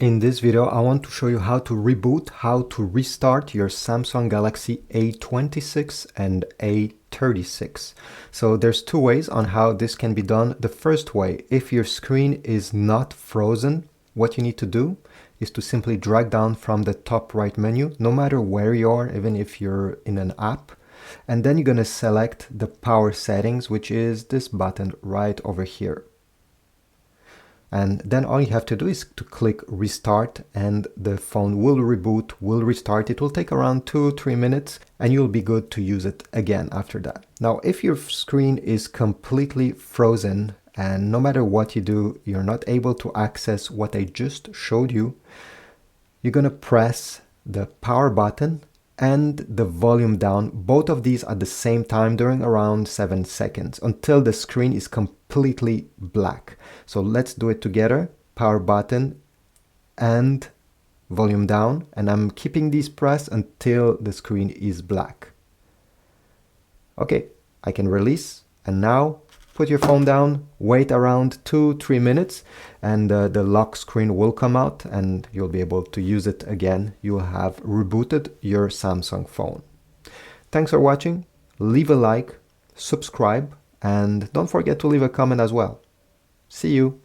In this video, I want to show you how to reboot, how to restart your Samsung Galaxy A26 and A36. So there's two ways on how this can be done. The first way, if your screen is not frozen, what you need to do is to simply drag down from the top right menu, no matter where you are, even if you're in an app. And then you're going to select the power settings, which is this button right over here. And then all you have to do is to click restart and the phone will reboot, will restart. It will take around 2-3 minutes and you'll be good to use it again after that. Now, if your screen is completely frozen and no matter what you do, you're not able to access what I just showed you, you're going to press the power button and the volume down, both of these at the same time during around 7 seconds until the screen is completely black. So let's do it together. Power button and volume down, and I'm keeping these pressed until the screen is black. Okay, I can release, and now put your phone down, wait around 2-3 minutes, and the lock screen will come out and you'll be able to use it again. You will have rebooted your Samsung phone. Thanks for watching. Leave a like, subscribe, and don't forget to leave a comment as well. See you.